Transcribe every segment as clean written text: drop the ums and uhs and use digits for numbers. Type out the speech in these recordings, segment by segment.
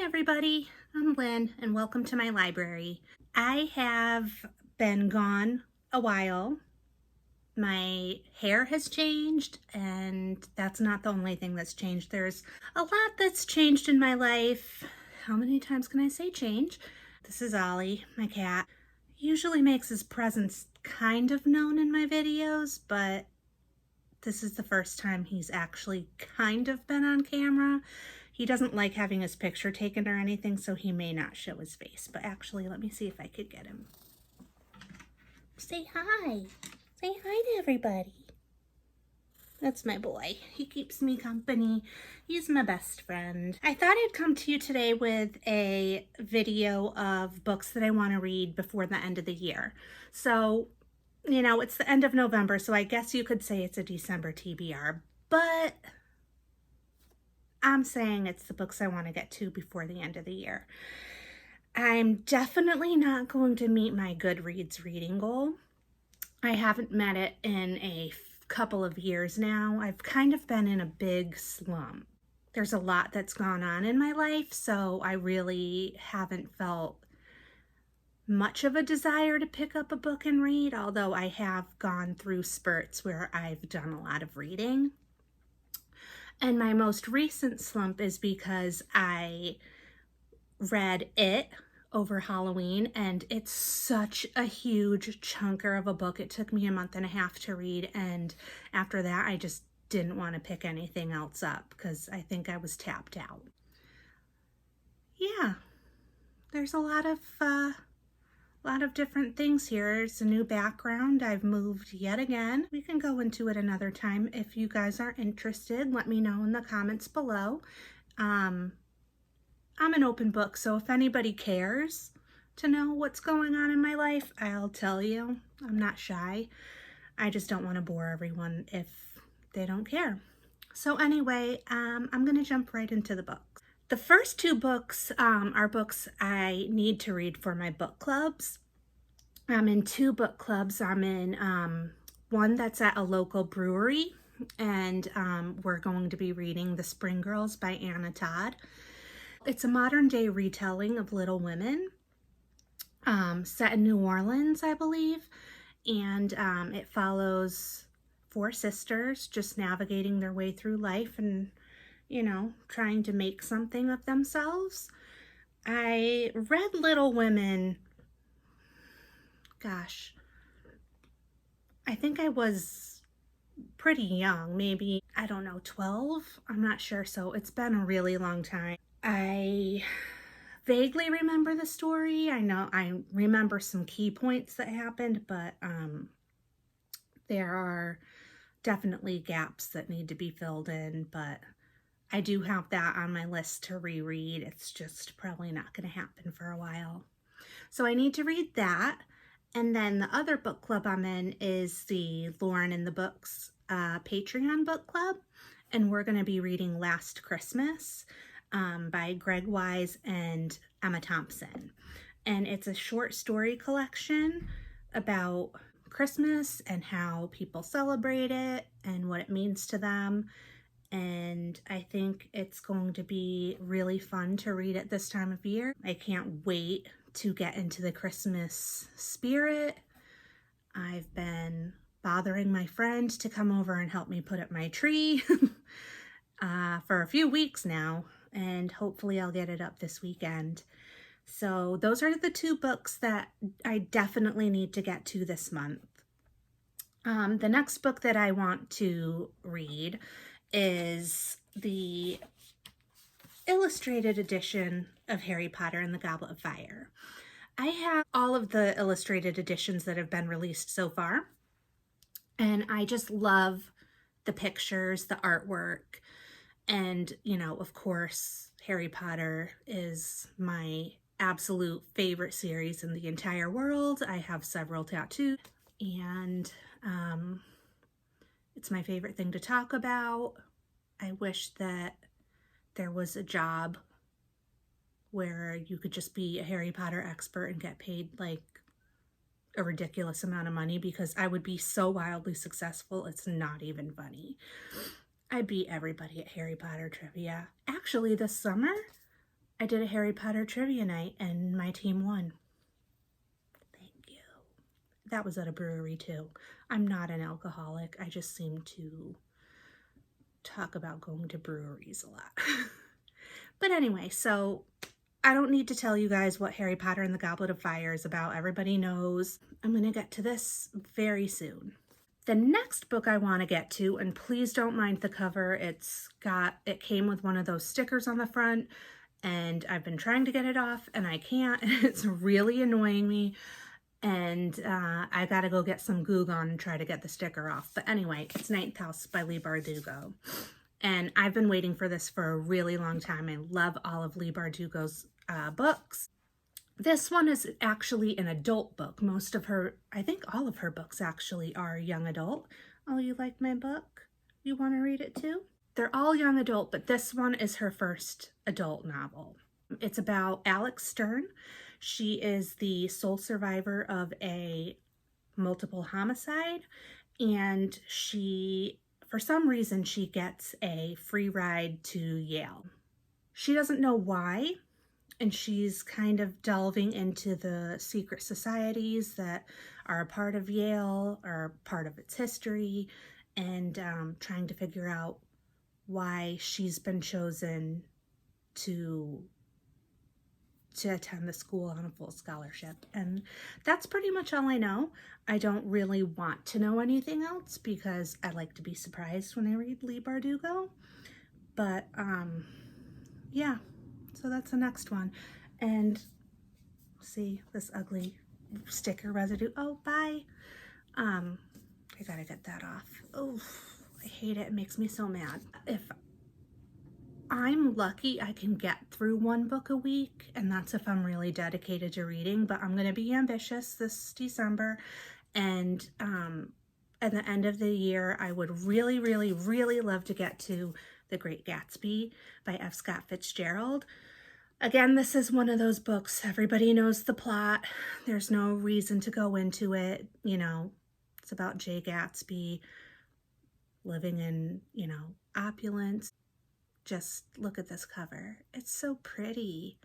everybody, I'm Lynn and welcome to my library. I have been gone a while. My hair has changed and that's not the only thing that's changed. There's a lot that's changed in my life. How many times can I say change? This is Ollie, my cat. He usually makes his presence kind of known in my videos, but this is the first time he's actually kind of been on camera. He doesn't like having his picture taken or anything, so he may not show his face. But actually, let me see if I could get him. Say hi. Say hi to everybody. That's my boy. He keeps me company. He's my best friend. I thought I'd come to you today with a video of books that I want to read before the end of the year. So, you know, it's the end of November, so I guess you could say it's a December TBR, but I'm saying it's the books I want to get to before the end of the year. I'm definitely not going to meet my Goodreads reading goal. I haven't met it in a couple of years now. I've kind of been in a big slump. There's a lot that's gone on in my life, so I really haven't felt much of a desire to pick up a book and read, although I have gone through spurts where I've done a lot of reading. And my most recent slump is because I read it over Halloween, and it's such a huge chunker of a book. It took me a month and a half to read, and after that I just didn't want to pick anything else up because I think I was tapped out. Yeah, there's a lot of different things here. There's a new background. I've moved yet again. We can go into it another time. If you guys are interested, let me know in the comments below. I'm an open book, so if anybody cares to know what's going on in my life, I'll tell you. I'm not shy. I just don't want to bore everyone if they don't care. So anyway, I'm going to jump right into the books. The first two books are books I need to read for my book clubs. I'm in two book clubs. I'm in one that's at a local brewery, and we're going to be reading The Spring Girls by Todd. It's a modern day retelling of Little Women, set in New Orleans, I believe, and it follows four sisters just navigating their way through life and, you know, trying to make something of themselves. I read Little Women, gosh, I think I was pretty young, maybe, I don't know, 12? I'm not sure, so it's been a really long time. I vaguely remember the story. I know I remember some key points that happened, but there are definitely gaps that need to be filled in, but I do have that on my list to reread. It's just probably not going to happen for a while. So I need to read that. And then the other book club I'm in is the Lauren in the Books Patreon book club. And we're going to be reading Last Christmas by Greg Wise and Emma Thompson. And it's a short story collection about Christmas and how people celebrate it and what it means to them. And I think it's going to be really fun to read at this time of year. I can't wait to get into the Christmas spirit. I've been bothering my friend to come over and help me put up my tree for a few weeks now, and hopefully I'll get it up this weekend. So those are the two books that I definitely need to get to this month. The next book that I want to read is the illustrated edition of Harry Potter and the Goblet of Fire. I have all of the illustrated editions that have been released so far, and I just love the pictures, the artwork, and, you know, of course, Harry Potter is my absolute favorite series in the entire world. I have several tattoos, and it's my favorite thing to talk about. I wish that there was a job where you could just be a Harry Potter expert and get paid like a ridiculous amount of money, because I would be so wildly successful, it's not even funny. I beat everybody at Harry Potter trivia. Actually, this summer, I did a Harry Potter trivia night and my team won. Thank you. That was at a brewery too. I'm not an alcoholic. I just seem to talk about going to breweries a lot. But anyway, so I don't need to tell you guys what Harry Potter and the Goblet of Fire is about. Everybody knows. I'm going to get to this very soon. The next book I want to get to, and please don't mind the cover, it came with one of those stickers on the front, and I've been trying to get it off, and I can't, and it's really annoying me, and I gotta go get some Goo Gone and try to get the sticker off. But anyway, it's Ninth House by Leigh Bardugo, and I've been waiting for this for a really long time. I love all of Leigh Bardugo's books. This one is actually an adult book. Most of her, I think all of her books actually are young adult. Oh, you like my book? You want to read it too? They're all young adult, but this one is her first adult novel. It's about Alex Stern. She is the sole survivor of a multiple homicide, and for some reason, she gets a free ride to Yale. She doesn't know why, and she's kind of delving into the secret societies that are a part of Yale, or part of its history, and trying to figure out why she's been chosen to attend the school on a full scholarship. And that's pretty much all I know. I don't really want to know anything else because I like to be surprised when I read Leigh Bardugo. But yeah, so that's the next one. And see this ugly sticker residue. Oh, bye. I gotta get that off. Oh, I hate it. It makes me so mad. If I'm lucky, I can get through one book a week, and that's if I'm really dedicated to reading, but I'm gonna be ambitious this December, and at the end of the year, I would really, really, really love to get to The Great Gatsby by F. Scott Fitzgerald. Again, this is one of those books, everybody knows the plot. There's no reason to go into it. You know, it's about Jay Gatsby living in, opulence. Just look at this cover. It's so pretty.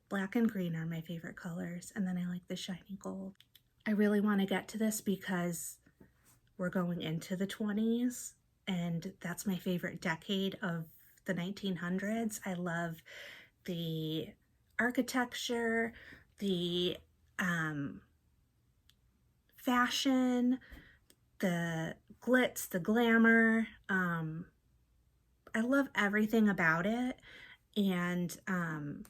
Black and green are my favorite colors, and then I like the shiny gold. I really want to get to this because we're going into the 20s, and that's my favorite decade of the 1900s. I love the architecture, the fashion, the glitz, the glamour. I love everything about it, and I'm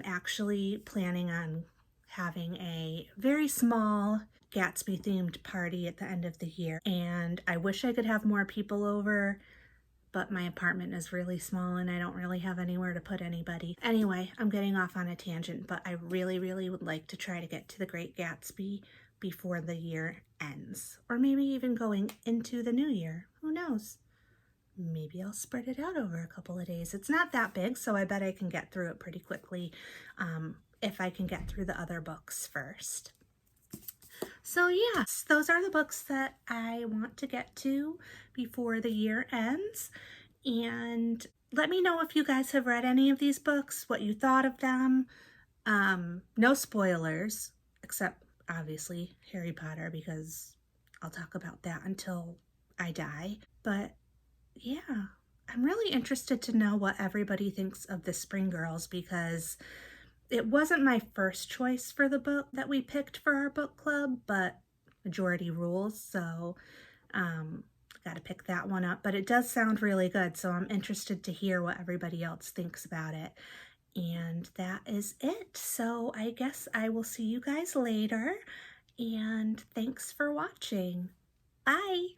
actually planning on having a very small Gatsby themed party at the end of the year, and I wish I could have more people over, but my apartment is really small and I don't really have anywhere to put anybody. Anyway, I'm getting off on a tangent, but I really, really would like to try to get to The Great Gatsby before the year ends, or maybe even going into the new year. Who knows? Maybe I'll spread it out over a couple of days. It's not that big, so I bet I can get through it pretty quickly if I can get through the other books first. So yes, those are the books that I want to get to before the year ends. And let me know if you guys have read any of these books, what you thought of them. No spoilers, except obviously Harry Potter, because I'll talk about that until I die. But yeah, I'm really interested to know what everybody thinks of the Spring Girls, because it wasn't my first choice for the book that we picked for our book club, but majority rules, so got to pick that one up. But it does sound really good, so I'm interested to hear what everybody else thinks about it. And that is it. So I guess I will see you guys later, and thanks for watching. Bye!